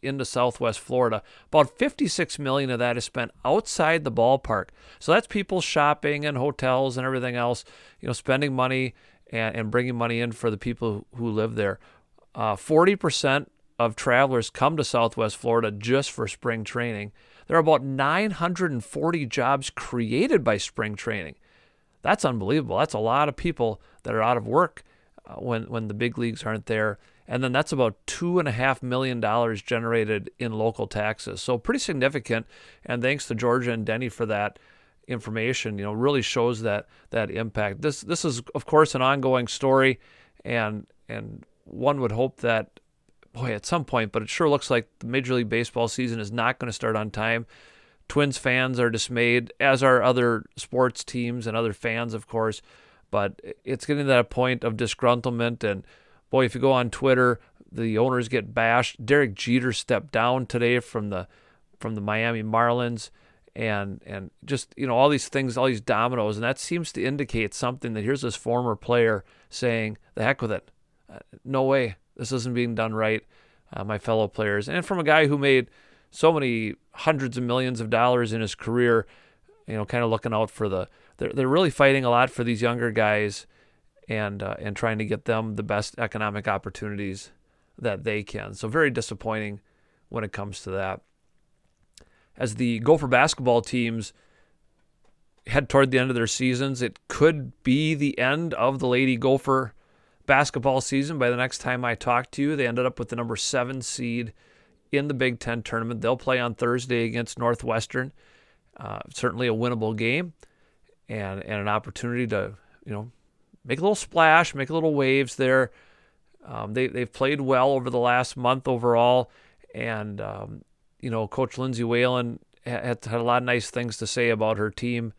into Southwest Florida. About $56 million of that is spent outside the ballpark. So that's people shopping and hotels and everything else, spending money and bringing money in for the people who live there. 40% of travelers come to Southwest Florida just for spring training. There are about 940 jobs created by spring training. That's unbelievable. That's a lot of people that are out of work when the big leagues aren't there. And then that's about $2.5 million generated in local taxes. So pretty significant. And thanks to Georgia and Denny for that information, really shows that impact. This is, of course, an ongoing story. And one would hope that, at some point, but it sure looks like the Major League Baseball season is not going to start on time. Twins fans are dismayed, as are other sports teams and other fans, of course. But it's getting to that point of disgruntlement. And boy, if you go on Twitter, the owners get bashed. Derek Jeter stepped down today from the from the Miami Marlins, and just, all these things, all these dominoes, and that seems to indicate something, that here's this former player saying, the heck with it. No way. This isn't being done right, my fellow players. And from a guy who made so many hundreds of millions of dollars in his career, kind of looking out for they're really fighting a lot for these younger guys and trying to get them the best economic opportunities that they can. So very disappointing when it comes to that. As the Gopher basketball teams head toward the end of their seasons, it could be the end of the Lady Gopher basketball season by the next time I talk to you. They ended up with the number 7 seed in the Big Ten tournament. They'll play on Thursday against Northwestern. Certainly a winnable game and an opportunity to, make a little splash, make a little waves there. They've played well over the last month overall, and Coach Lindsay Whalen had a lot of nice things to say about her team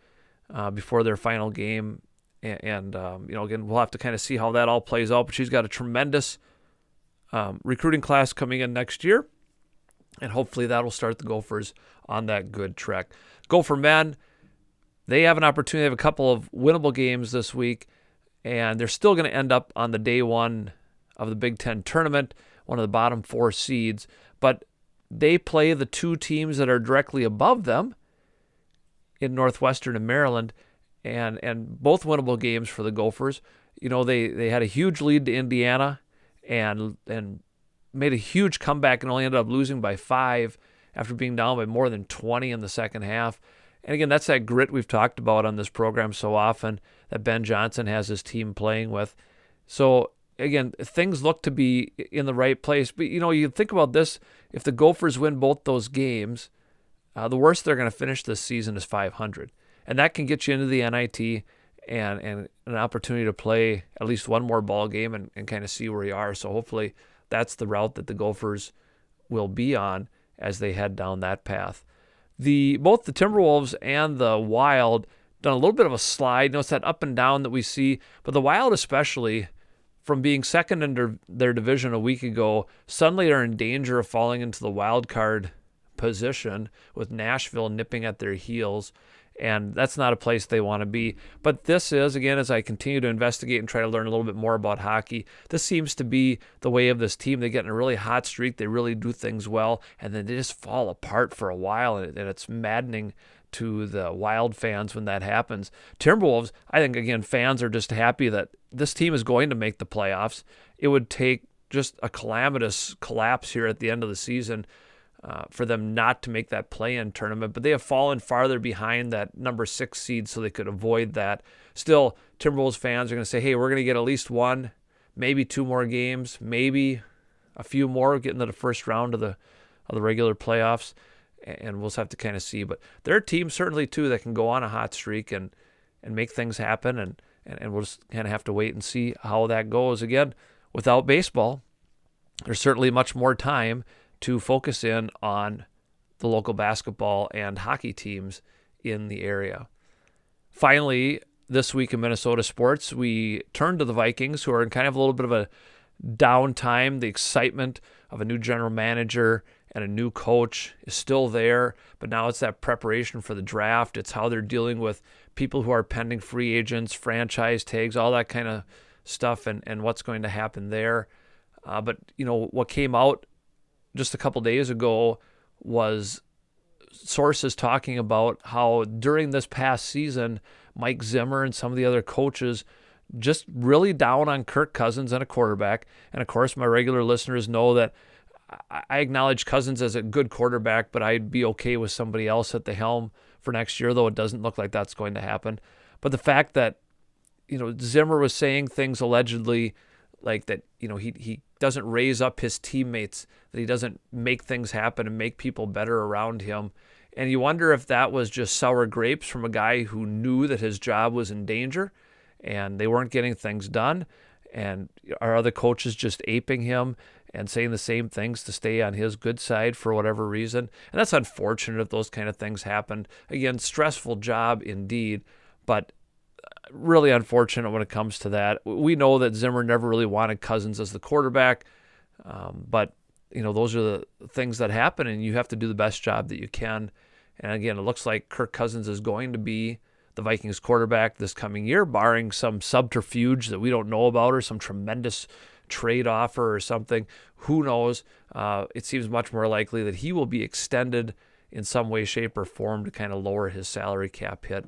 before their final game, and again, we'll have to kind of see how that all plays out. But she's got a tremendous recruiting class coming in next year, and hopefully that will start the Gophers on that good track. Gopher men, they have an opportunity. They have a couple of winnable games this week, and they're still going to end up on the day one of the Big Ten tournament, one of the bottom 4 seeds. But they play the 2 teams that are directly above them in Northwestern and Maryland, and both winnable games for the Gophers. They had a huge lead to Indiana and made a huge comeback and only ended up losing by 5 after being down by more than 20 in the second half. And again, that's that grit we've talked about on this program so often that Ben Johnson has his team playing with. So again, things look to be in the right place. But, you think about this, if the Gophers win both those games, the worst they're going to finish this season is 500. And that can get you into the NIT and an opportunity to play at least one more ball game and kind of see where you are. So hopefully that's the route that the Gophers will be on as they head down that path. Both the Timberwolves and the Wild done a little bit of a slide. It's that up and down that we see, but the Wild especially, from being second in their division a week ago, suddenly are in danger of falling into the wild card position with Nashville nipping at their heels. And that's not a place they want to be. But this is, again, as I continue to investigate and try to learn a little bit more about hockey, this seems to be the way of this team. They get in a really hot streak. They really do things well, and then they just fall apart for a while, and it's maddening to the Wild fans when that happens. Timberwolves, I think, again, fans are just happy that this team is going to make the playoffs. It would take just a calamitous collapse here at the end of the season for them not to make that play-in tournament, but they have fallen farther behind that number 6 seed so they could avoid that. Still, Timberwolves fans are going to say, hey, we're going to get at least 1, maybe 2 more games, maybe a few more, get into the first round of the regular playoffs, and we'll just have to kind of see. But there are teams certainly, too, that can go on a hot streak and make things happen, and we'll just kind of have to wait and see how that goes. Again, without baseball, there's certainly much more time to focus in on the local basketball and hockey teams in the area. Finally, this week in Minnesota sports, we turn to the Vikings, who are in kind of a little bit of a downtime. The excitement of a new general manager and a new coach is still there, but now it's that preparation for the draft. It's how they're dealing with people who are pending free agents, franchise tags, all that kind of stuff, and what's going to happen there. But, what came out just a couple days ago was sources talking about how during this past season, Mike Zimmer and some of the other coaches just really down on Kirk Cousins and a quarterback. And of course, my regular listeners know that I acknowledge Cousins as a good quarterback, but I'd be okay with somebody else at the helm for next year, though it doesn't look like that's going to happen. But the fact that, Zimmer was saying things allegedly like that, he doesn't raise up his teammates, that he doesn't make things happen and make people better around him. And you wonder if that was just sour grapes from a guy who knew that his job was in danger and they weren't getting things done. And are other coaches just aping him and saying the same things to stay on his good side for whatever reason? And that's unfortunate if those kind of things happened. Again, stressful job indeed, but really unfortunate when it comes to that. We know that Zimmer never really wanted Cousins as the quarterback, but those are the things that happen, and you have to do the best job that you can. And again, it looks like Kirk Cousins is going to be the Vikings quarterback this coming year, barring some subterfuge that we don't know about or some tremendous trade offer or something. Who knows? It seems much more likely that he will be extended in some way, shape, or form to kind of lower his salary cap hit.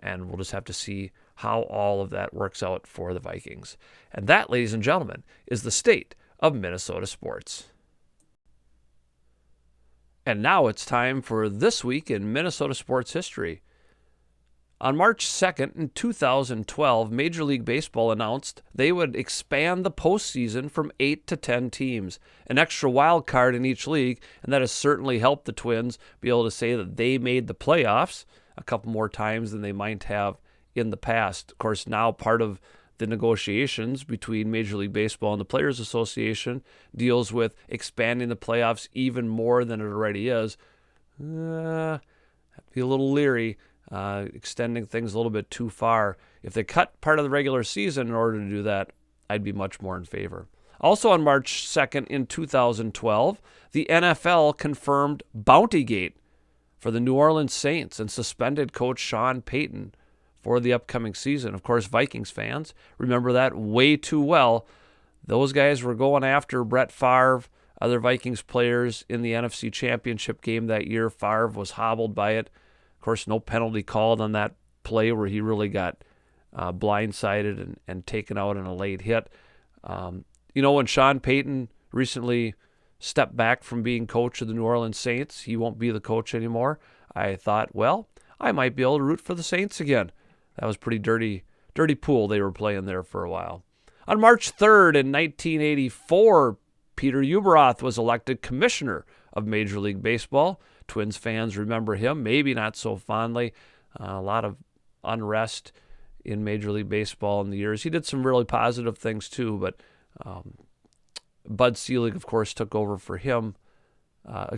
And we'll just have to see how all of that works out for the Vikings. And that, ladies and gentlemen, is the state of Minnesota sports. And now it's time for This Week in Minnesota Sports History. On March 2nd, in 2012, Major League Baseball announced they would expand the postseason from 8 to 10 teams, an extra wild card in each league, and that has certainly helped the Twins be able to say that they made the playoffs a couple more times than they might have in the past. Of course, now part of the negotiations between Major League Baseball and the Players Association deals with expanding the playoffs even more than it already is. I'd be a little leery extending things a little bit too far. If they cut part of the regular season in order to do that, I'd be much more in favor. Also on March 2nd in 2012, the NFL confirmed Bountygate for the New Orleans Saints and suspended coach Sean Payton for the upcoming season. Of course, Vikings fans remember that way too well. Those guys were going after Brett Favre, other Vikings players in the NFC Championship game that year. Favre was hobbled by it. Of course, no penalty called on that play where he really got blindsided and taken out in a late hit. When Sean Payton recently stepped back from being coach of the New Orleans Saints, he won't be the coach anymore. I thought, well, I might be able to root for the Saints again. That was pretty dirty pool they were playing there for a while. On March 3rd in 1984, Peter Ueberroth was elected commissioner of Major League Baseball. Twins fans remember him, maybe not so fondly. A lot of unrest in Major League Baseball in the years. He did some really positive things too, but Bud Selig, of course, took over for him. I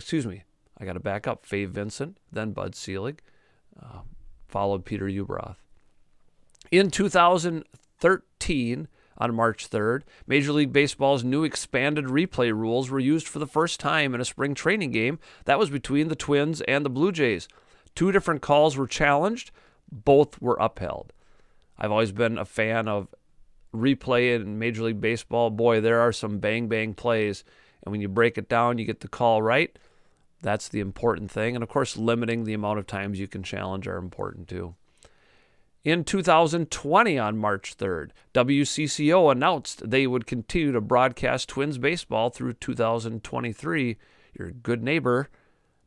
got to back up. Fave Vincent, then Bud Selig, followed Peter Ueberroth. In 2013, on March 3rd, Major League Baseball's new expanded replay rules were used for the first time in a spring training game that was between the Twins and the Blue Jays. 2 different calls were challenged. Both were upheld. I've always been a fan of replay in Major League Baseball. Boy, there are some bang-bang plays, and when you break it down, you get the call right. That's the important thing. And, of course, limiting the amount of times you can challenge are important too. In 2020, on March 3rd, WCCO announced they would continue to broadcast Twins baseball through 2023. Your good neighbor,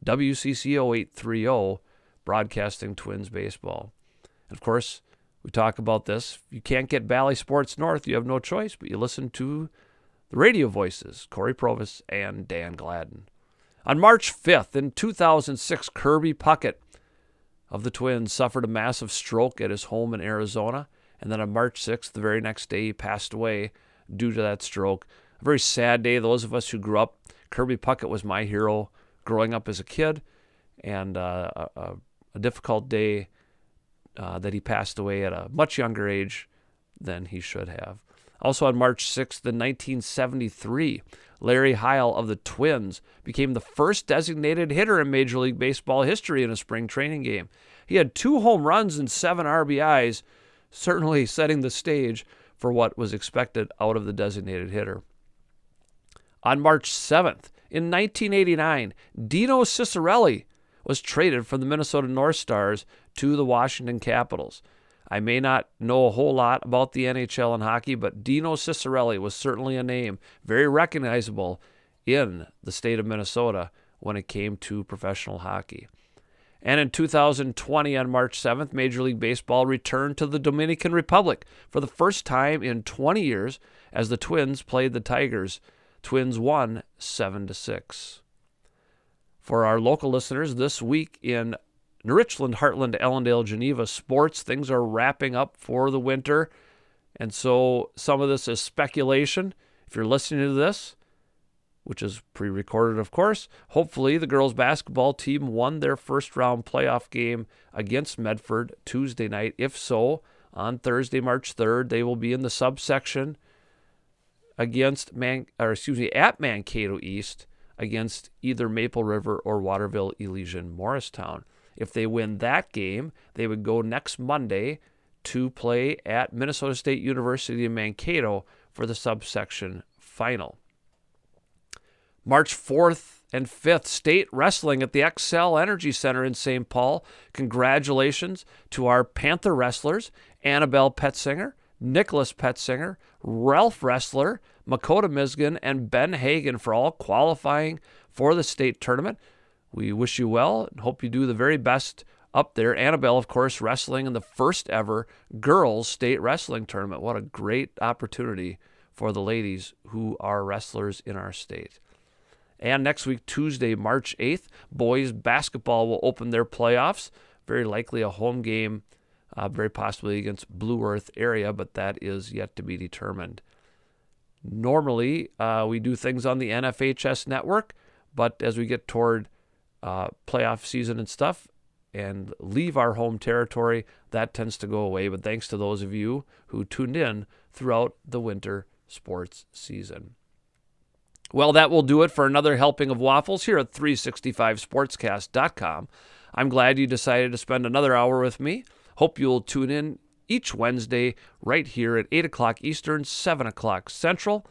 WCCO 830, broadcasting Twins baseball. And of course, we talk about this. If you can't get Bally Sports North, you have no choice, but you listen to the radio voices, Corey Provis and Dan Gladden. On March 5th, in 2006, Kirby Puckett of the Twins suffered a massive stroke at his home in Arizona, and then on March 6th, the very next day, he passed away due to that stroke. A very sad day. Those of us who grew up, Kirby Puckett was my hero growing up as a kid, and a difficult day that he passed away at a much younger age than he should have. Also on March 6th, in 1973, Larry Heil of the Twins became the first designated hitter in Major League Baseball history in a spring training game. He had 2 home runs and 7 RBIs, certainly setting the stage for what was expected out of the designated hitter. On March 7th, in 1989, Dino Ciccarelli was traded from the Minnesota North Stars to the Washington Capitals. I may not know a whole lot about the NHL and hockey, but Dino Ciccarelli was certainly a name, very recognizable in the state of Minnesota when it came to professional hockey. And in 2020, on March 7th, Major League Baseball returned to the Dominican Republic for the first time in 20 years as the Twins played the Tigers. Twins won 7-6. For our local listeners, this week in Richland, Heartland, Ellendale, Geneva sports, things are wrapping up for the winter. And so some of this is speculation. If you're listening to this, which is pre-recorded, of course, hopefully the girls basketball team won their first-round playoff game against Medford Tuesday night. If so, on Thursday, March 3rd, they will be in the subsection at Mankato East against either Maple River or Waterville Elysian Morristown. If they win that game, they would go next Monday to play at Minnesota State University in Mankato for the subsection final. March 4th and 5th, state wrestling at the Xcel Energy Center in St. Paul. Congratulations to our Panther wrestlers, Annabelle Petzinger, Nicholas Petzinger, Ralph Wrestler, Makota Misgan, and Ben Hagen for all qualifying for the state tournament. We wish you well and hope you do the very best up there. Annabelle, of course, wrestling in the first ever girls state wrestling tournament. What a great opportunity for the ladies who are wrestlers in our state. And next week, Tuesday, March 8th, boys basketball will open their playoffs. Very likely a home game, very possibly against Blue Earth area, but that is yet to be determined. Normally, we do things on the NFHS network, but as we get toward playoff season and stuff and leave our home territory, that tends to go away. But thanks to those of you who tuned in throughout the winter sports season. Well, that will do it for another helping of waffles here at 365sportscast.com. I'm glad you decided to spend another hour with me. Hope you'll tune in each Wednesday right here at 8 o'clock Eastern, 7 o'clock Central.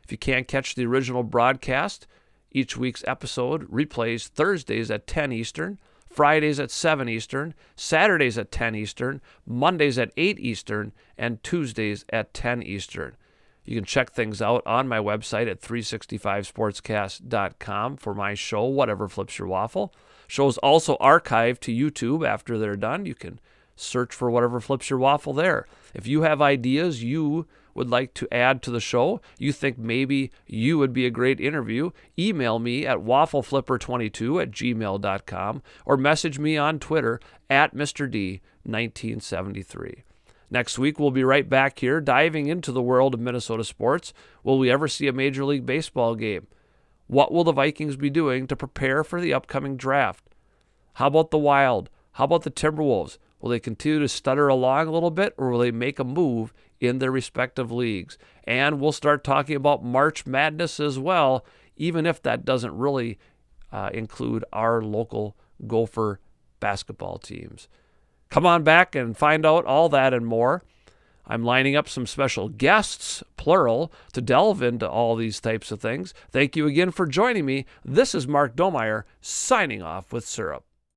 If you can't catch the original broadcast, each week's episode replays Thursdays at 10 Eastern, Fridays at 7 Eastern, Saturdays at 10 Eastern, Mondays at 8 Eastern, and Tuesdays at 10 Eastern. You can check things out on my website at 365sportscast.com for my show, Whatever Flips Your Waffle. Shows also archived to YouTube after they're done. You can search for Whatever Flips Your Waffle there. If you have ideas you would like to add to the show, you think maybe you would be a great interview, email me at waffleflipper22@gmail.com or message me on Twitter at Mr. D1973. Next week, we'll be right back here diving into the world of Minnesota sports. Will we ever see a Major League Baseball game? What will the Vikings be doing to prepare for the upcoming draft? How about the Wild? How about the Timberwolves? Will they continue to stutter along a little bit, or will they make a move in their respective leagues? And we'll start talking about March Madness as well, even if that doesn't really include our local Gopher basketball teams. Come on back and find out all that and more. I'm lining up some special guests, plural, to delve into all these types of things. Thank you again for joining me. This is Mark Domeyer signing off with Syrup.